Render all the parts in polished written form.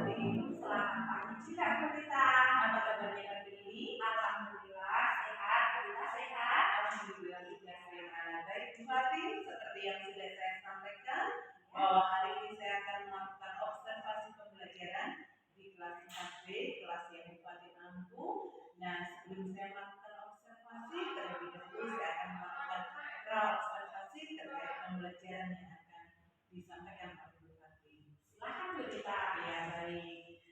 Selamat pagi juga Bu Rita. Apa kabarnya Kak Billy? Alhamdulillah sehat. Bu Rita sehat? Alhamdulillah juga sehat. Baik Bu Fatin, seperti yang sudah saya sampaikan bahwa hari ini saya akan melakukan observasi pembelajaran di kelas 4B, kelas yang Bu Fatin ampu. Nah, sebelum saya melakukan observasi, terlebih dahulu saya akan melakukan pra-observasi terkait pembelajaran yang akan disampaikan oleh Bu Fatin. Silakan Bu Rita. Ya, baik.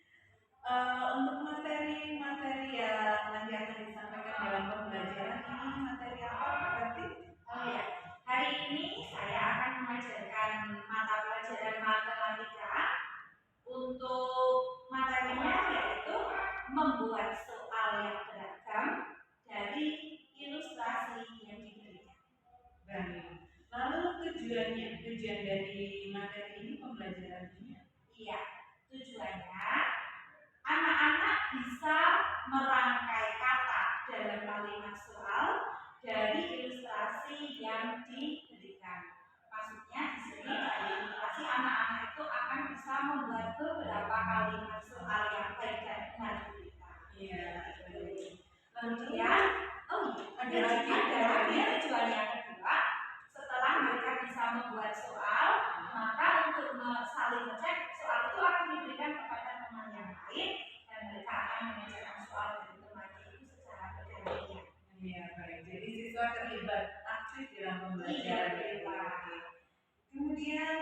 Untuk materi-materi yang nanti akan disampaikan dalam pembelajaran ini, materi apa berarti? Oh ya, hari ini saya akan mengajarkan mata pelajaran matematika. Untuk materinya yaitu membuat soal yang beragam dari ilustrasi yang diberikan. Baik. Lalu tujuan dari materi ini, pembelajaran ini? Iya, tujuannya anak-anak bisa merangkai kata dalam kalimat soal dari ilustrasi yang diberikan. Maksudnya di sini dari ilustrasi anak-anak itu akan bisa membuat beberapa kalimat soal yang baik dan benar. Iya. Kemudian, ada lagi tujuan yang kedua. Setelah mereka bisa membuat soal, maka untuk saling ngecek soal itu akan diberikan kepada teman yang lain dan mereka akan mengerjakan soal dari temannya itu secara bergantian. Iya, baik. Jadi siswa terlibat aktif dalam pembelajaran. Kemudian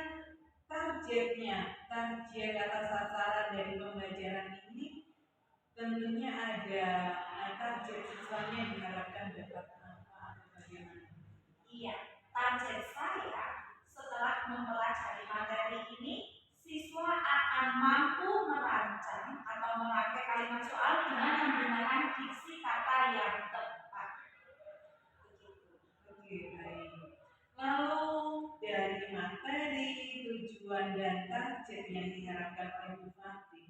target atau sasaran dari pembelajaran ini tentunya ada target siswanya diharapkan dapat apa atau bagaimana? Iya, target saya setelah mempelajari materi ini, siswa akan mampu merancang atau merangkai kalimat soal dengan menggunakan diksi kata yang tepat. Oke, baik. Lalu dari materi, tujuan dan target yang diharapkan oleh Bu Fatin,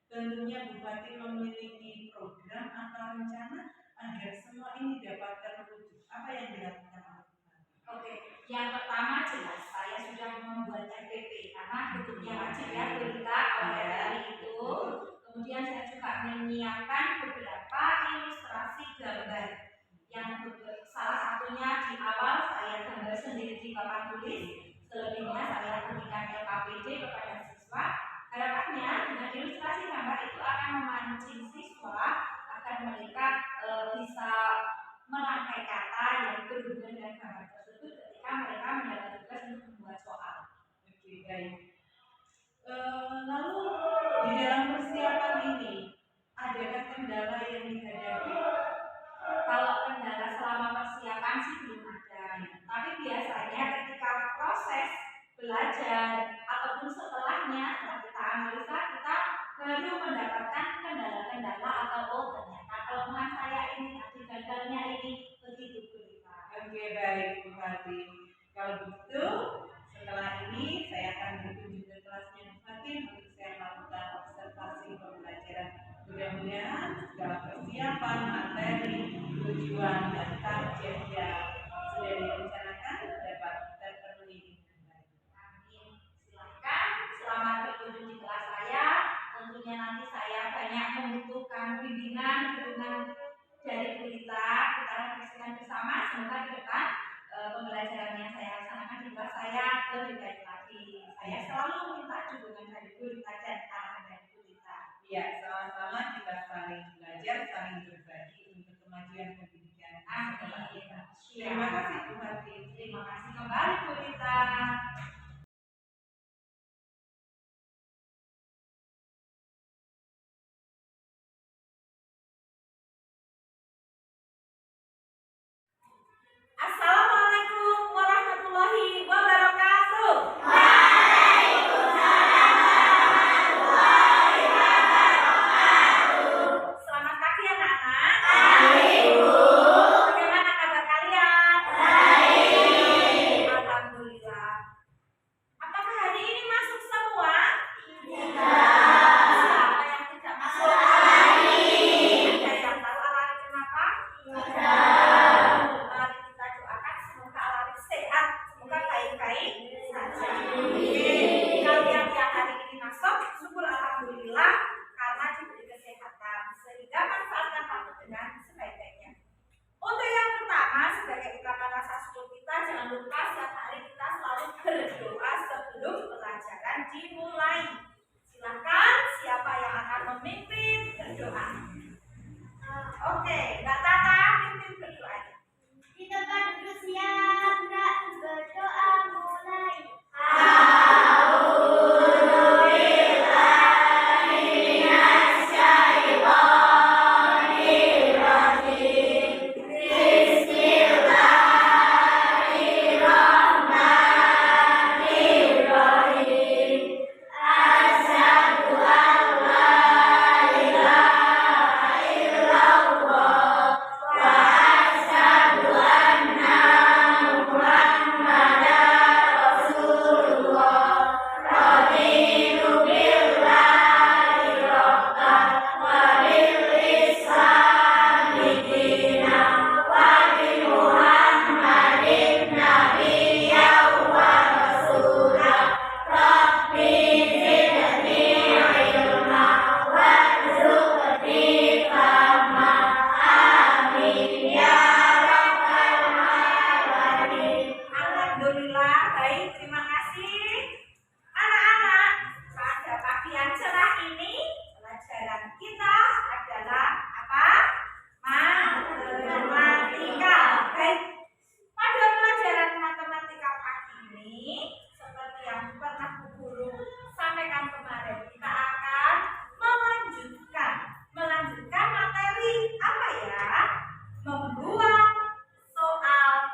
tentunya Bu Fatin memiliki program atau rencana agar semua ini dapat terwujud. Apa yang dilakukan oleh Bu Fatin? Oke, yang pertama jelas saya sudah membuat RPP karena bentuknya wajib ya berita oleh hari itu. Kemudian saya juga menyiapkan beberapa ilustrasi gambar yang salah satunya di awal saya gambar sendiri di papan tulis, selebihnya saya berikan LKPD kepada siswa. Harapannya dengan ilustrasi gambar itu akan memancing siswa agar mereka bisa merangkai kata yang berhubungan dengan gambar tersebut ketika mereka mendapat tugas untuk membuat soal. Oke, baik. Lalu di dalam persiapan ini adakah kendala yang dihadapi? Kalau kendala selama persiapan sih belum ada, tapi biasanya ketika proses belajar ataupun setelahnya setelah kita analisa kita baru mendapatkan kendala-kendala atau ternyata kelemahan saya ini tadi gagalnya ini begitu berita. Oke, baik Bu Fatin. Kalau begitu setelah ini saya akan berkunjung ke kelasnya Bu Fatin untuk saya melakukan observasi pembelajaran. Mudah-mudahan segala persiapan, materi, tujuan dan target yang sudah direncanakan dapat terpenuhi dengan baik. Amin. Silahkan selamat berkunjung di kelas saya. Tentunya nanti saya banyak membutuhkan bimbingan dari Bu Rita. Kita refleksikan bersama. Semoga ke depan pembelajaran yang saya laksanakan di kelas saya lebih baik lagi. Saya selalu minta dukungan dari Bu Rita dan arahan dari Bu Rita. Ya, sama-sama kita saling belajar, saling berbagi untuk kemajuan pendidikan. Amin. Terima kasih Bu Fatin. Terima kasih kembali Bu Rita. lupa setiap hari kita selalu berdoa sebelum pelajaran dimulai. Silakan siapa yang akan memimpin berdoa. Oke, Mbak Tata pimpin berdoa. Kita berdua siap, Kak. Berdoa mulai. Alhamdulillah, baik, terima kasih. Anak-anak, pada pagi yang cerah ini, pelajaran kita adalah apa? Matematika. Baik, pada pelajaran matematika pagi ini, seperti yang pernah Bu Guru sampaikan kemarin, kita akan melanjutkan materi apa ya? Membuat soal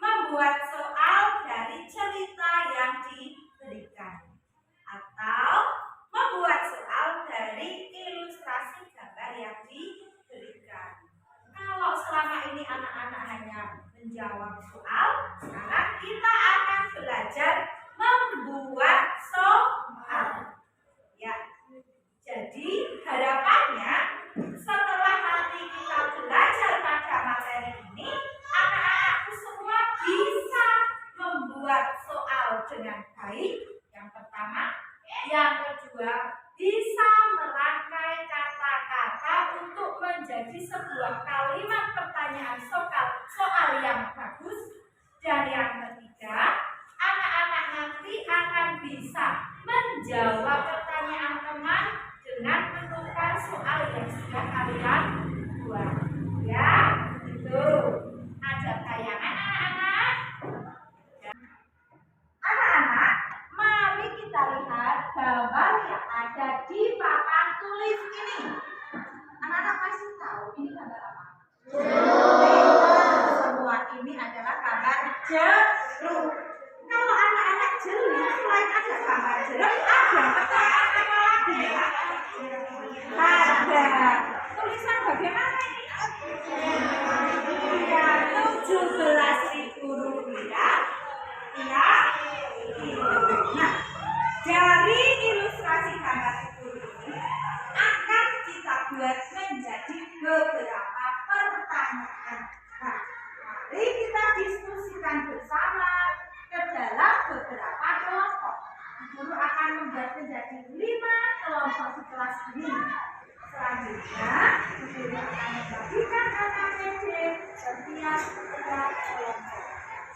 membuat soal dari cerita yang diberikan atau membuat soal dari ilustrasi gambar yang diberikan. Kalau selama ini anak-anak hanya menjawab soal, sekarang kita akan belajar membuat soal. Ya. Jadi harapannya setelah nanti kita belajar pada materi ini, anak-anakku semua bisa membuat soal dengan baik. Yang pertama, yang kedua, bisa merangkai kata-kata untuk menjadi sebuah kalimat pertanyaan soal yang bagus. Dan yang ketiga, anak-anak nanti akan bisa menjawab pertanyaan teman dengan menukar soal yang sudah kalian buat. Ya, itu. Ada tayangan anak-anak. Anak-anak, mari kita lihat gambar yang ada di papan tulis ini. Anak-anak pasti tahu ini gambar apa? Semua ini adalah gambar jeruk. Kalau anak-anak jeli, selain ada gambar jeruk, ada pertanyaan apa lagi ya? Ada tulisan bagaimana ini? Ya, 17.000 rupiah. Ya, nah, dari ilustrasi gambar itu akan kita buat menjadi beberapa pertanyaan. Nah, mari kita diskusikan bersama ke dalam beberapa kelompok. Guru akan membuat menjadi 5 kelompok di kelas ini. Selanjutnya, guru akan membagikan KKPD setiap kelompok.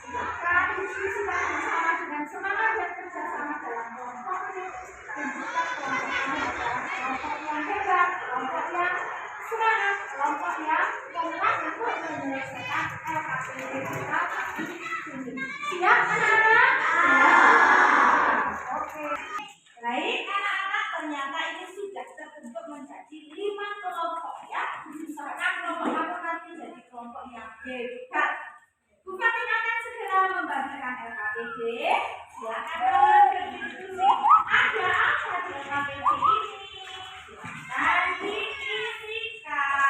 Silakan diskusikan bersama dengan semangat dan kerjasama dalam kelompok ini. Tunjukkan kelompok ini adalah kelompok yang hebat, kelompok yang semangat, kelompok yang kompak untuk menyelesaikan LKPD kita ini. Siap anak-anak? Oke. Baik anak-anak, ternyata ini sudah terbentuk menjadi 5 kelompok ya. Misalkan kelompok kamu nanti jadi kelompok yang hebat. Bu Fatin akan segera membagikan LKPD. Silakan berdiskusi. Ada apa di LKPD ini? Silakan diisikan.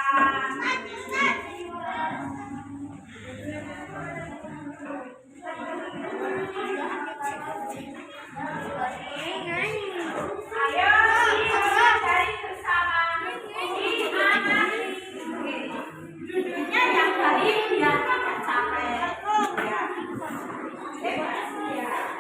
Ayo pelajari bersama. Ini anak duduknya yang baik biar tidak capek. Ya.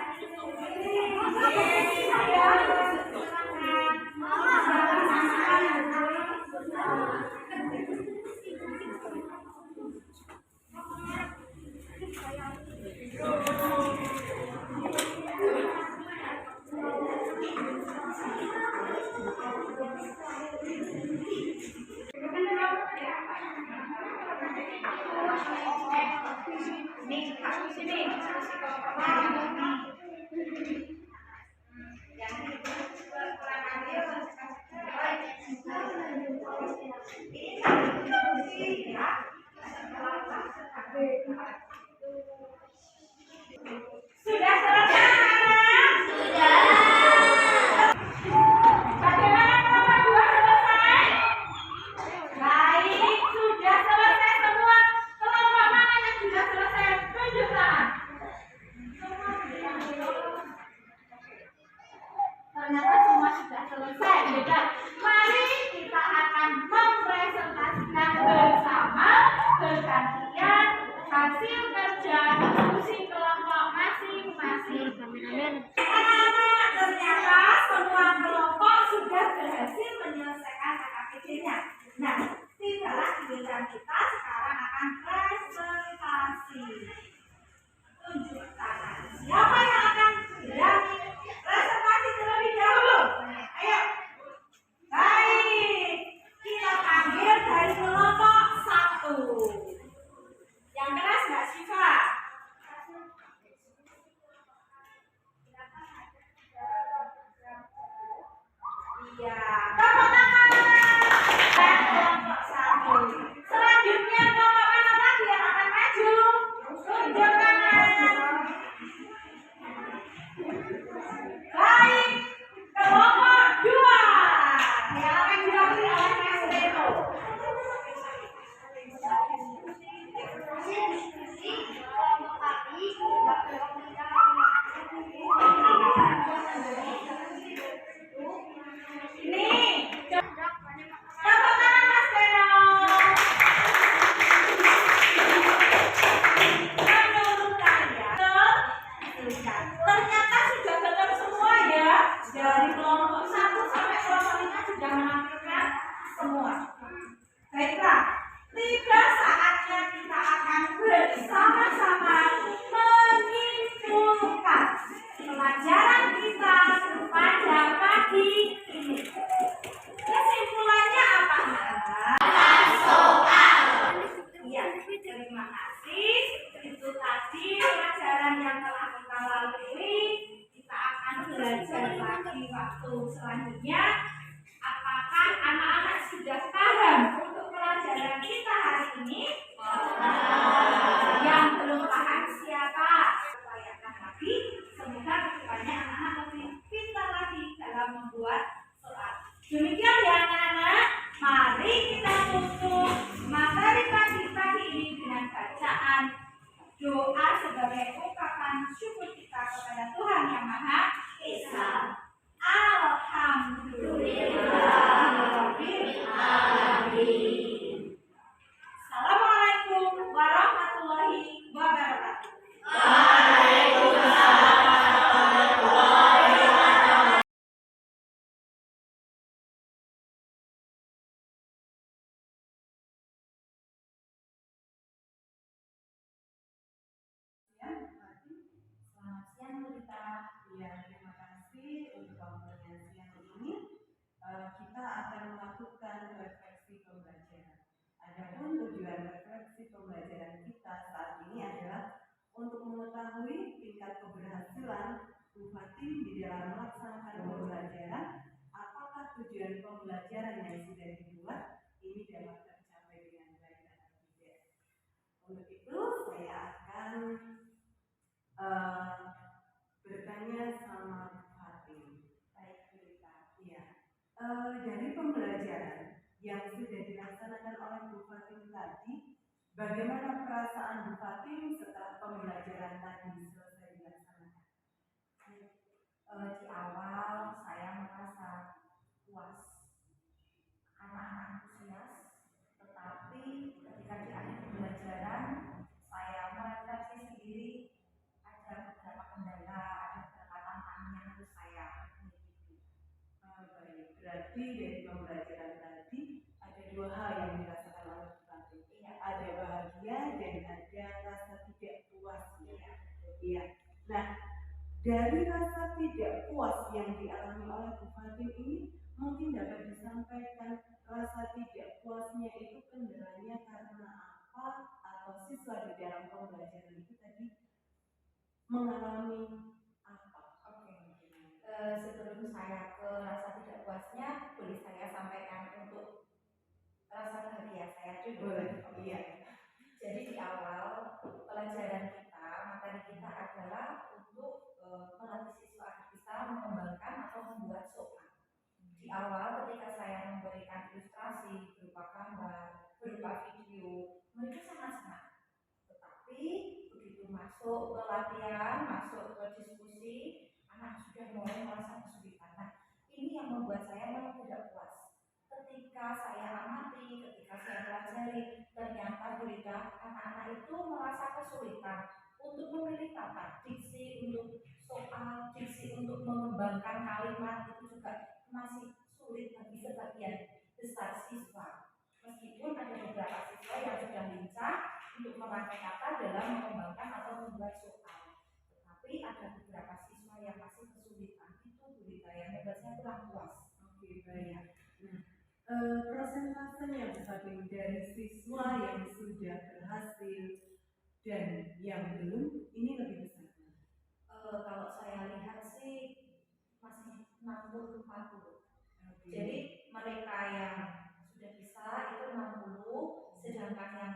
sini diskusi kelompoknya yang ini kurang ambil ini ya. Sudah selesai anak? Sudah. Bagaimana kelompok 2 selesai? Baik, sudah selesai semua. Kelompok mana yang sudah selesai? Tunjuk tangan. Ternyata semua sudah selesai. Beda. Mari kita akan mempresentasikan bersama bergantian hasil kerja diskusi kelompok masing-masing. Anak-anak, ternyata semua kelompok sudah berhasil menyelesaikan KKPD-nya. Nah, tinggallah giliran kita sekarang akan presentasi. Tunjuk tangan. Siapa yang akan berani presentasi terlebih dahulu? Ayo. Baik. Kita panggil dari kelompok 1. Yang keras Mbak Syifa. Iya. Tepuk tangan. Dan kelompok 1. Selanjutnya kelompok mana lagi yang akan maju? Tunjuk tangan. Baik. Kelompok 2 yang akan diwakili oleh Mas Reno. Ini tepuk tangan Mas Reno. Menurut kalian, ternyata sudah betul semua ya. Dari kelompok 1 sampai kelompok 5 sudah menampilkan semua. Baiklah, tiba saatnya kita akan bersama-sama menyimpulkan pelajaran kita pada pagi ini. Kesimpulannya apa? Iya, terima kasih. Itu tadi pelajaran yang telah kita lalui. Kita akan belajar lagi waktu selanjutnya. Apakah anak-anak sudah paham untuk pelajaran kita hari ini? Yang belum paham siapa? Upayakan lagi. Semoga kedepannya anak-anak lebih pintar lagi dalam membuat soal. Demikian ya anak-anak. Mari kita tutup materi pagi-pagi ini dengan bacaan doa sebagai ungkapan syukur kita kepada Tuhan Yang Maha Esa. Alhamdulillahirrahmanirrahim. Assalamualaikum warahmatullahi wabarakatuh. Selamat siang Rita. Ya, terima kasih untuk waktunya siang ini. Kita akan melakukan refleksi pembelajaran. Adapun tujuan refleksi pembelajaran kita saat ini adalah untuk mengetahui tingkat keberhasilan Bu Fatim di dalam melaksanakan pembelajaran. Apakah tujuan pembelajaran yang sudah dibuat ini dapat tercapai dengan baik atau tidak? Untuk itu saya akan bertanya sama Bu Fatim. Baik, Rita. Iya. Dari pembelajaran yang sudah dilaksanakan oleh Bu Fatim tadi, bagaimana perasaan Bu Fatim setelah pembelajaran tadi selesai dilaksanakan? Di awal saya merasa puas, anak-anak antusias, tetapi ketika di akhir pembelajaran saya merefleksi sendiri, ada beberapa kendala, ada beberapa tantangan yang harus saya miliki. Baik, berarti dari pembelajaran tadi ada 2 hal yang dirasakan oleh Bu Fatim. Iya. Ada bahagia dan ada rasa tidak puas. Iya. Nah, dari rasa tidak puas yang dialami oleh Bu Fatim ini mungkin dapat disampaikan rasa tidak puasnya itu kendalanya karena apa, atau siswa di dalam dalam pembelajaran itu tadi mengalami apa? Sebelum saya ke rasa tidak puasnya, boleh saya sampaikan untuk rasa bahagia saya dulu. Iya. Jadi di awal pelajaran kita, materi kita adalah untuk melatih siswa bisa mengembangkan atau membuat soal. Di awal ketika saya memberikan ilustrasi berupa gambar, berupa video, mereka sangat senang. Tetapi begitu masuk ke latihan, masuk ke diskusi, anak sudah mulai merasa kesulitan. Nah, ini yang membuat saya memang tidak puas. Ketika saya amati, ketika saya pelajari, ternyata berita anak-anak itu merasa kesulitan untuk memilih kata, diksi untuk soal, diksi untuk mengembangkan kalimat itu juga masih sulit bagi sebagian besar siswa. Meskipun ada beberapa siswa yang sudah lincah untuk memakai kata dalam mengembangkan atau membuat soal, tetapi ada beberapa siswa yang masih kesulitan. Itu berita yang membuat saya kurang puas. Oke, baik. Prosentasenya Bupati dari siswa yang sudah berhasil dan yang belum ini lebih besar. Kalau saya lihat sih masih 60-40. Oke. Jadi mereka yang sudah bisa itu 60, sedangkan yang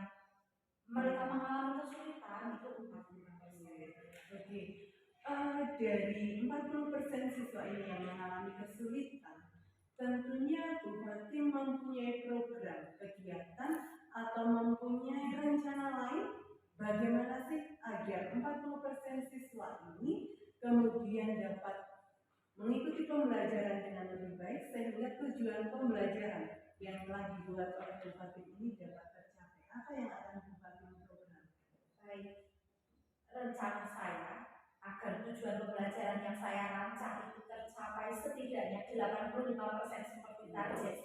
mereka mengalami kesulitan itu 45%. Oke. Dari 40% siswa ini yang mengalami kesulitan, tentunya Bupati mempunyai program kegiatan atau mempunyai rencana lain bagaimana sih agar 40% siswa ini kemudian dapat mengikuti pembelajaran dengan lebih baik sehingga tujuan pembelajaran yang telah dibuat oleh Bupati ini dapat tercapai. Apa yang akan Bupati program? Baik, rencana saya agar tujuan pembelajaran yang saya rancang itu tercapai setidaknya 85% seperti target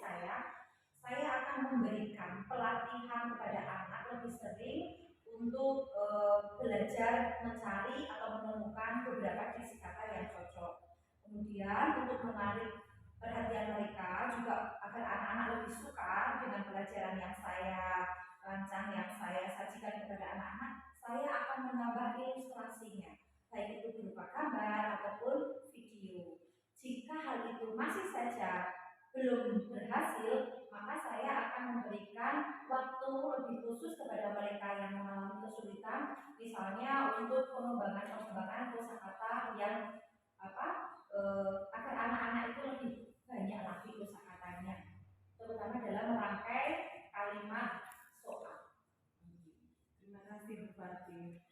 saya akan memberikan pelatihan kepada anak lebih sering untuk belajar mencari atau menemukan beberapa diksi kata yang cocok. Kemudian untuk menarik perhatian mereka juga agar anak-anak lebih suka dengan pelajaran yang saya rancang, yang saya sajikan kepada anak-anak, saya akan menambah ilustrasinya, baik itu berupa gambar ataupun video. Jika hal itu masih saja belum berhasil, maka saya akan memberikan waktu lebih khusus kepada mereka yang mengalami kesulitan, misalnya untuk pengembangan kosakata yang agar anak-anak itu lebih banyak lagi kosakatanya, terutama dalam merangkai kalimat soal. Terima kasih Bupati.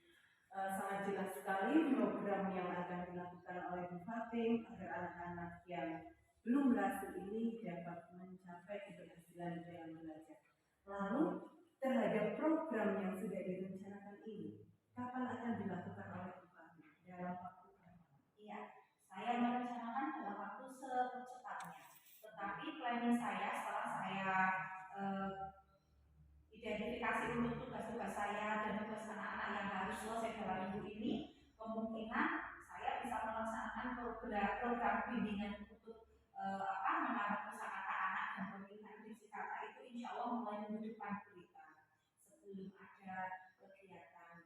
Sangat jelas sekali program yang akan dilakukan oleh Bupati agar anak-anak yang belum berhasil ini dapat mencapai keberhasilan dalam belajar. Lalu terhadap program yang sudah direncanakan ini, kapan akan dilakukan oleh Bupati? Dalam waktu berapa? Iya, saya merencanakan dalam waktu secepatnya. Tetapi planning saya setelah saya identifikasi untuk tugas-tugas saya dan tugas anak-anak yang harus selesai dalam minggu ini, kemungkinan saya bisa melaksanakan program bimbingan untuk menambah kosakata anak dan pemilihan diksi kata itu insya Allah mulai minggu depan berita sebelum ada kegiatan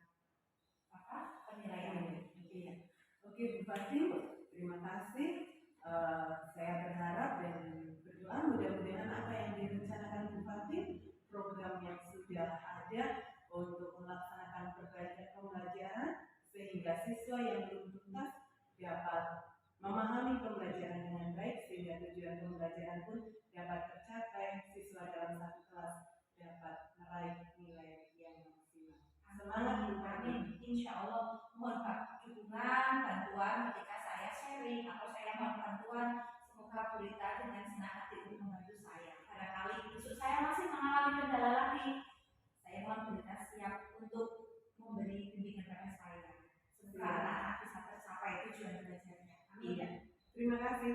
penilaian. Oke Bupati, terima kasih. Saya berharap dan berdoa mudah-mudahan apa yang direncanakan Bupati, program yang sudah ada untuk melaksanakan perbaikan pembelajaran sehingga siswa yang belum tuntas dapat memahami pembelajaran dengan baik sehingga tujuan pembelajaran pun dapat tercapai, siswa dalam satu kelas dapat meraih nilai yang maksimal. Semangat Bupati. Insya Allah mohon dukungan, bantuan ketika saya sharing atau saya mohon bantuan, semoga berita dengan senang hati untuk membantu saya. Barangkali besok saya masih mengalami kendala lagi, saya mohon berita siap untuk memberi bimbingan kepada saya. Semoga anak-anak bisa tercapai tujuan belajarnya. Amin. Terima kasih.